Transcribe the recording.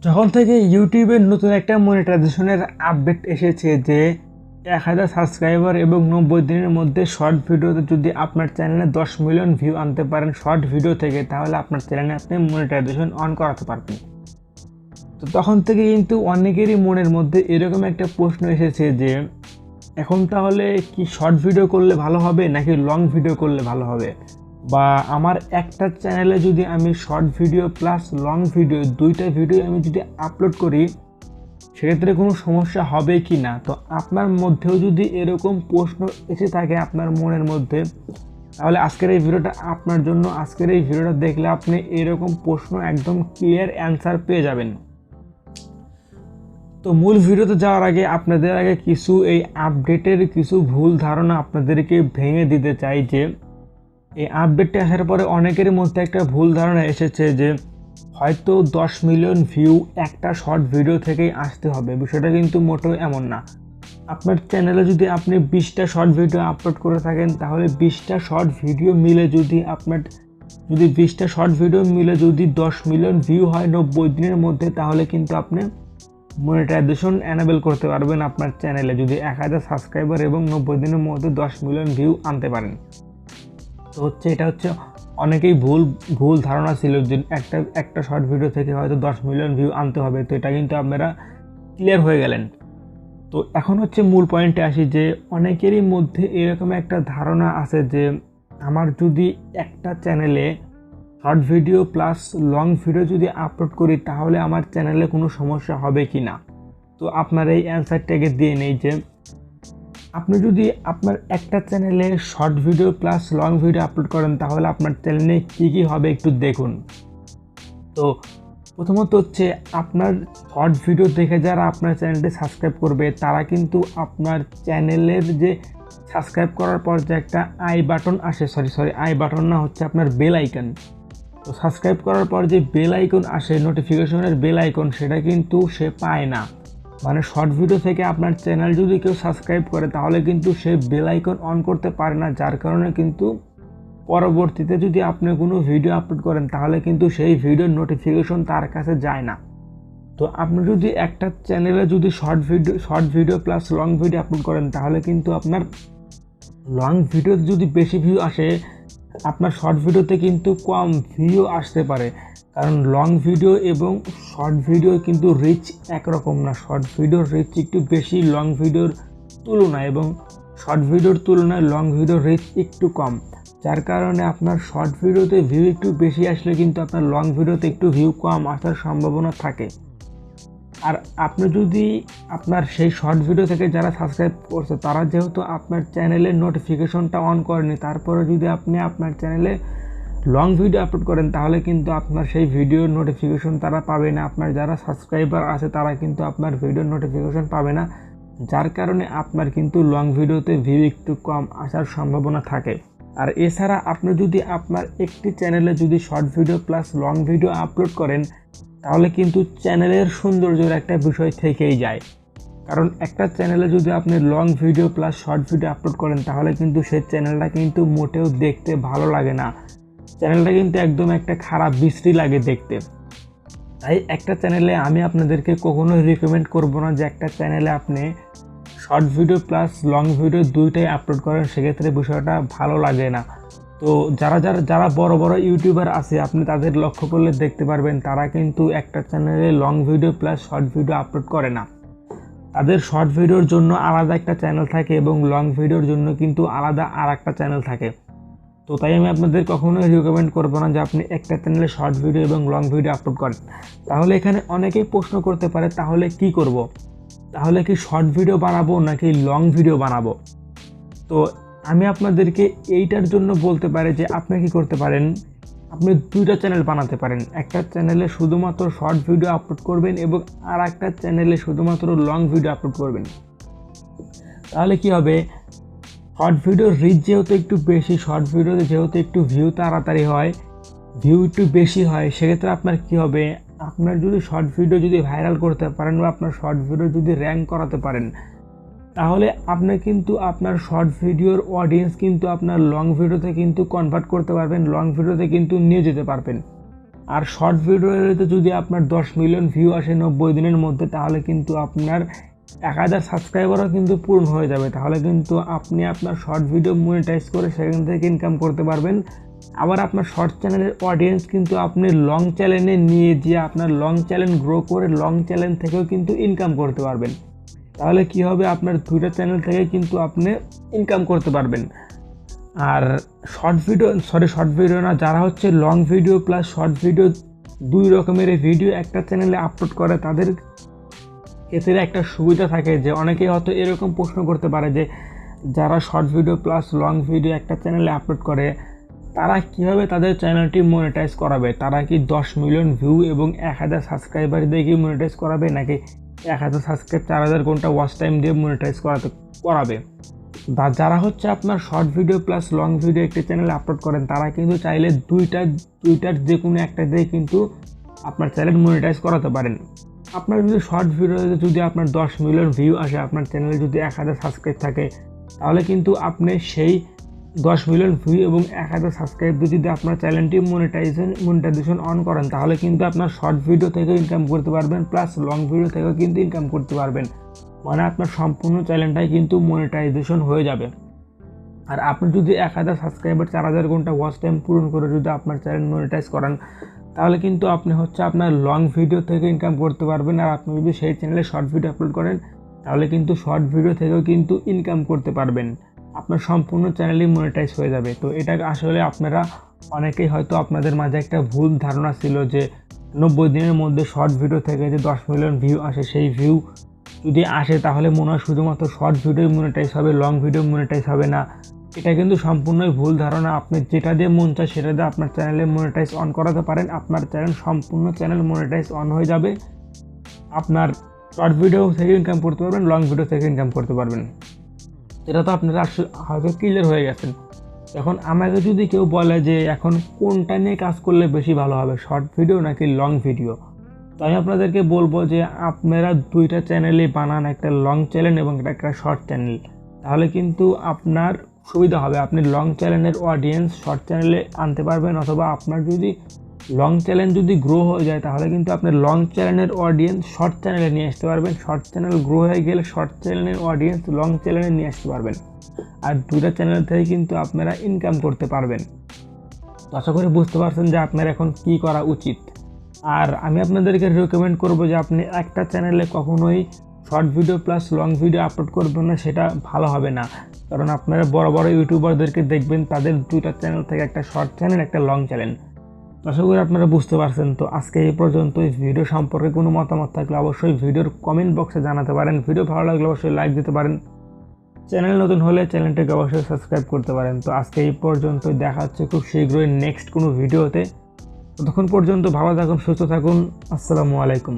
যখন থেকে ইউটিউবের নতুন একটা মনিটাইজেশনের আপডেট এসেছে যে 1000 সাবস্ক্রাইবার এবং 90 দিনের মধ্যে শর্ট ভিডিওতে যদি আপনার চ্যানেলে 10 মিলিয়ন ভিউ আনতে পারেন শর্ট ভিডিও থেকে, তাহলে আপনার চ্যানেলে আপনি মনিটাইজেশন অন করাতে পারবেন। তো তখন থেকে কিন্তু অনেকেরই মনের মধ্যে এরকম একটা প্রশ্ন এসেছে যে এখন তাহলে কি শর্ট ভিডিও করলে ভালো হবে নাকি লং ভিডিও করলে ভালো হবে, বা আমার একটা চ্যানেলে যদি আমি short video plus long video দুইটা ভিডিও আমি যদি আপলোড করি সেক্ষেত্রে কোনো সমস্যা হবে কি না। তো আপনার মধ্যেও যদি এরকম প্রশ্ন এসে থাকে আপনার মনের মধ্যে, তাহলে আজকের এই ভিডিওটা আপনার জন্য। আজকের এই ভিডিওটা দেখলে আপনি এরকম প্রশ্ন একদম ক্লিয়ার অ্যান্সার পেয়ে যাবেন। তো মূল ভিডিওতে যাওয়ার আগে আপনাদের আগে কিছু এই আপডেটের কিছু ভুল ধারণা আপনাদেরকে ভেঙে দিতে চাই। যে এই আপডেটটা আসার পরে অনেকের মধ্যে একটা ভুল ধারণা এসেছে যে হয়তো 10 মিলিয়ন ভিউ একটা শর্ট ভিডিও থেকেই আসতে হবে। বিষয়টা কিন্তু মোটেও এমন না। আপনার চ্যানেলে যদি আপনি 20টা শর্ট ভিডিও আপলোড করে থাকেন, তাহলে 20টা শর্ট ভিডিও মিলে যদি 20টা শর্ট ভিডিও মিলে যদি 10 মিলিয়ন ভিউ হয় 90 দিনের মধ্যে, তাহলে কিন্তু আপনি মনিটাইজেশন এনেবল করতে পারবেন আপনার চ্যানেলে, যদি 1000 সাবস্ক্রাইবার এবং 90 দিনের মধ্যে 10 মিলিয়ন ভিউ আনতে পারেন। তো এটা হচ্ছে অনেকেই ভুল ধারণা ছিল যে একটা শর্ট ভিডিও থেকে হয়তো 10 মিলিয়ন ভিউ আনতে হবে। তো এটা কিন্তু আপনারা ক্লিয়ার হয়ে গেলেন। তো এখন হচ্ছে মূল পয়েন্টে আসি যে অনেকেরই মধ্যে এরকম একটা ধারণা আছে যে আমার যদি একটা চ্যানেলে short video plus long video যদি আপলোড করি তাহলে আমার চ্যানেলে কোনো সমস্যা হবে কি না। তো আপনার এই অ্যান্সারটাকে দিয়ে নেই যে আপনি যদি আপনার একটা চ্যানেলে short video plus long video upload করেন তাহলে আপনার চ্যানেলে কী কী হবে একটু দেখুন। তো প্রথমত হচ্ছে আপনার শর্ট ভিডিও দেখে যারা আপনার চ্যানেলটি সাবস্ক্রাইব করবে তারা কিন্তু আপনার চ্যানেলের যে সাবস্ক্রাইব করার পর যে একটা আই বাটন আসে, আই বাটন না, হচ্ছে আপনার বেল আইকন। তো সাবস্ক্রাইব করার পর যে বেল আইকন আসে, নোটিফিকেশনের বেল আইকন, সেটা কিন্তু সে পায় না। মানে শর্ট ভিডিও থেকে আপনার চ্যানেল যদি কেউ সাবস্ক্রাইব করে তাহলে কিন্তু সে বেল আইকন অন করতে পারে না, যার কারণে কিন্তু পরবর্তীতে যদি আপনি কোনো ভিডিও আপলোড করেন তাহলে কিন্তু সেই ভিডিওর নোটিফিকেশন তার কাছে যায় না। তো আপনি যদি একটা চ্যানেলে যদি short video plus long video upload করেন তাহলে কিন্তু আপনার লং ভিডিওতে যদি বেশি ভিউ আসে, আপনার শর্ট ভিডিওতে কিন্তু কম ভিউ আসতে পারে। কারণ লং ভিডিও এবং শর্ট ভিডিও কিন্তু রিচ একরকম না। শর্ট ভিডিওর রিচ একটু বেশি লং ভিডিওর তুলনায়, এবং শর্ট ভিডিওর তুলনায় লং ভিডিওর রিচ একটু কম, যার কারণে আপনার শর্ট ভিডিওতে ভিউ একটু বেশি আসলে কিন্তু আপনার লং ভিডিওতে একটু ভিউ কম আসার সম্ভাবনা থাকে। আর আপনি যদি আপনার সেই শর্ট ভিডিও থেকে যারা সাবস্ক্রাইব করছে তারা যেহেতু আপনার চ্যানেলের নোটিফিকেশনটা অন করেনি, তারপরে যদি আপনি আপনার চ্যানেলে লং ভিডিও আপলোড করেন তাহলে কিন্তু আপনার সেই ভিডিওর নোটিফিকেশন তারা পাবে না। আপনার যারা সাবস্ক্রাইবার আছে তারা কিন্তু আপনার ভিডিওর নোটিফিকেশন পাবে না, যার কারণে আপনার কিন্তু লং ভিডিওতে ভিউ একটু কম আসার সম্ভাবনা থাকে। আর এছাড়া আপনি যদি আপনার একটি চ্যানেলে যদি short video plus long video upload করেন তাহলে কিন্তু চ্যানেলের সৌন্দর্যের একটা বিষয় থেকেই যায়। কারণ একটা চ্যানেলে যদি আপনি long video plus short video upload করেন তাহলে কিন্তু সেই চ্যানেলটা কিন্তু মোটেও দেখতে ভালো লাগে না। চ্যানেলটা কিন্তু একদম একটা খারাপ বিশ্রী লাগে দেখতে। তাই একটা চ্যানেলে আমি আপনাদেরকে কখনোই রিকমেন্ড করব না যে একটা চ্যানেলে আপনি short video plus long video দুইটাই আপলোড করেন, সেক্ষেত্রে বিষয়টা ভালো লাগে না। তো যারা বড় বড় ইউটিউবার আছে আপনি তাদের লক্ষ্য করলে দেখতে পারবেন তারা কিন্তু একটা চ্যানেলে long video plus short video upload করে না। তাদের শর্ট ভিডিওর জন্য আলাদা একটা চ্যানেল থাকে এবং লং ভিডিওর জন্য কিন্তু আলাদা আর একটা চ্যানেল থাকে। তো তাই আমি আপনাদের কখনোই রিকমেন্ড করবো না যে আপনি একটা চ্যানেলে শর্ট ভিডিও এবং লং ভিডিও আপলোড করেন। তাহলে এখানে অনেকেই প্রশ্ন করতে পারে তাহলে কি করব, তাহলে কি শর্ট ভিডিও বানাবো নাকি লং ভিডিও বানাবো। তো আমি আপনাদেরকে এইটার জন্য বলতে পারি যে আপনি কি করতে পারেন, আপনি দুইটা চ্যানেল বানাতে পারেন। একটা চ্যানেলে শুধুমাত্র শর্ট ভিডিও আপলোড করবেন এবং আর একটা চ্যানেলে শুধুমাত্র লং ভিডিও আপলোড করবেন। তাহলে কি হবে, শর্ট ভিডিওর রিচ যেহেতু একটু বেশি, শর্ট ভিডিওতে যেহেতু একটু ভিউ তাড়াতাড়ি হয়, ভিউ একটু বেশি হয়, সেক্ষেত্রে আপনার কি হবে, আপনার যদি শর্ট ভিডিও যদি ভাইরাল করতে পারেন বা আপনার শর্ট ভিডিও যদি র্যাঙ্ক করাতে পারেন তাহলে আপনি কিন্তু আপনার শর্ট ভিডিওর অডিয়েন্স কিন্তু আপনার লং ভিডিওতে কিন্তু কনভার্ট করতে পারবেন, লং ভিডিওতে কিন্তু নিয়ে যেতে পারবেন। আর শর্ট ভিডিওতে যদি আপনার 10 মিলিয়ন ভিউ আসে 90 দিনের মধ্যে, তাহলে কিন্তু আপনার 1000 সাবস্ক্রাইবারও কিন্তু পূরণ হয়ে যাবে। তাহলে কিন্তু আপনি আপনার শর্ট ভিডিও মনিটাইজ করে সেখান থেকে ইনকাম করতে পারবেন। আবার আপনার শর্ট চ্যানেলের অডিয়েন্স কিন্তু আপনি লং চ্যানেলে নিয়ে গিয়ে আপনার লং চ্যানেল গ্রো করে লং চ্যানেল থেকেও কিন্তু ইনকাম করতে পারবেন। তাহলে কি হবে, আপনার দুইটা চ্যানেল থেকে কিন্তু আপনি ইনকাম করতে পারবেন। আর শর্ট ভিডিও না, যারা হচ্ছে long video plus short video দুই রকমের ভিডিও একটা চ্যানেলে আপলোড করে, তাদের ক্ষেত্রে একটা সুবিধা থাকে যে অনেকেই হয়তো এরকম প্রশ্ন করতে পারে যে যারা short video plus long video একটা চ্যানেলে আপলোড করে তারা কীভাবে তাদের চ্যানেলটি মনিটাইজ করাবে। তারা কি 10 মিলিয়ন ভিউ এবং 1000 সাবস্ক্রাইবার দিয়ে কি মনিটাইজ করাবে, নাকি 1000 সাবস্ক্রাইব 4000 ঘন্টা ওয়াচ টাইম দিয়ে মনিটাইজ করাবে। বা যারা হচ্ছে আপনার short video plus long video একটি চ্যানেলে আপলোড করেন, তারা কিন্তু চাইলে দুইটার যে কোনো একটা দিয়ে কিন্তু আপনার চ্যানেল মনিটাইজ করাতে পারেন। আপনার যদি শর্ট ভিডিওতে যদি আপনার 10 মিলিয়ন ভিউ আসে, আপনার চ্যানেলে যদি 1000 সাবস্ক্রাইব থাকে, তাহলে কিন্তু আপনি সেই 10 মিলিয়ন ভিউ এবং 1000 সাবস্ক্রাইব দিয়ে যদি আপনার চ্যানেলটি মনিটাইজেশন অন করেন, তাহলে কিন্তু আপনার শর্ট ভিডিও থেকেও ইনকাম করতে পারবেন প্লাস লং ভিডিও থেকেও কিন্তু ইনকাম করতে পারবেন। মানে আপনার সম্পূর্ণ চ্যানেলটাই কিন্তু মনিটাইজেশন হয়ে যাবে। আর আপনি যদি 1000 সাবস্ক্রাইবার 4000 ঘন্টা ওয়াচ টাইম পূরণ করে যদি আপনার চ্যানেল মনিটাইজ করান, তাহলে কিন্তু আপনি হচ্ছে আপনার লং ভিডিও থেকে ইনকাম করতে পারবেন। আর আপনি যদি সেই চ্যানেলে শর্ট ভিডিও আপলোড করেন, তাহলে কিন্তু শর্ট ভিডিও থেকেও কিন্তু ইনকাম করতে পারবেন। আপনার সম্পূর্ণ চ্যানেলই মনিটাইজ হয়ে যাবে। তো এটা আসলে আপনারা অনেকেই হয়তো আপনাদের মাঝে একটা ভুল ধারণা ছিল যে 90 দিনের মধ্যে শর্ট ভিডিও থেকে যে 10 মিলিয়ন ভিউ আসে, সেই ভিউ যদি আসে তাহলে মনে হয় শুধুমাত্র শর্ট ভিডিও মনিটাইজ হবে, লং ভিডিও মনিটাইজ হবে না। এটা কিন্তু সম্পূর্ণই ভুল ধারণা। আপনি যেটা দিয়ে মন চায় সেটা দিয়ে আপনার চ্যানেলে মনিটাইজ অন করাতে পারেন। আপনার সম্পূর্ণ চ্যানেল মনিটাইজ অন হয়ে যাবে। আপনার শর্ট ভিডিও থেকে ইনকাম করতে পারবেন, লং ভিডিও থেকে ইনকাম করতে পারবেন। এটা তো আপনারা হয়তো ক্লিয়ার হয়ে গেছেন। এখন আমাকে যদি কেউ বলে যে এখন কোনটা নিয়ে কাজ করলে বেশি ভালো হবে, শর্ট ভিডিও নাকি লং ভিডিও, তো আমি আপনাদেরকে বলবো যে আপনারা দুইটা চ্যানেলই বানান, একটা লং চ্যানেল এবং একটা শর্ট চ্যানেল। তাহলে কিন্তু আপনার সুবিধা হবে। আপনি লং চ্যানেলের অডিয়েন্স শর্ট চ্যানেলে আনতে পারবেন, অথবা আপনার যদি লং চ্যানেল যদি গ্রো হয়ে যায়, তাহলে কিন্তু আপনি লং চ্যানেলের অডিয়েন্স শর্ট চ্যানেলে নিয়ে আসতে পারবেন। শর্ট চ্যানেল গ্রো হয়ে গেলে শর্ট চ্যানেলের অডিয়েন্স লং চ্যানেলে নিয়ে আসতে পারবেন। আর দুইটা চ্যানেল থেকে কিন্তু আপনারা ইনকাম করতে পারবেন। তো আশা করি বুঝতে পারছেন যে আপনার এখন কি করা উচিত। আর আমি আপনাদেরকে রেকমেন্ড করব যে আপনি একটা চ্যানেলে কখনোই short video plus long video upload করবেন না, সেটা ভালো হবে না। কারণ আপনারা বড় বড় ইউটিউবারদেরকে দেখবেন তাদের দুইটা চ্যানেল থেকে একটা শর্ট চ্যানেল একটা লং চ্যানেল। আশা করি আপনারা বুঝতে পারছেন। তো আজকে এই পর্যন্তই। ভিডিও সম্পর্কে কোনো মতামত থাকলে অবশ্যই ভিডিওর কমেন্ট বক্সে জানাতে পারেন। ভিডিও ভালো লাগলে অবশ্যই লাইক দিতে পারেন। চ্যানেল নতুন হলে চ্যানেলটাকে অবশ্যই সাবস্ক্রাইব করতে পারেন। তো আজকে এই পর্যন্তই, দেখা হচ্ছে খুব শীঘ্রই নেক্সট কোনো ভিডিওতে। ততক্ষণ পর্যন্ত ভালো থাকুন, সুস্থ থাকুন। আসসালামু আলাইকুম।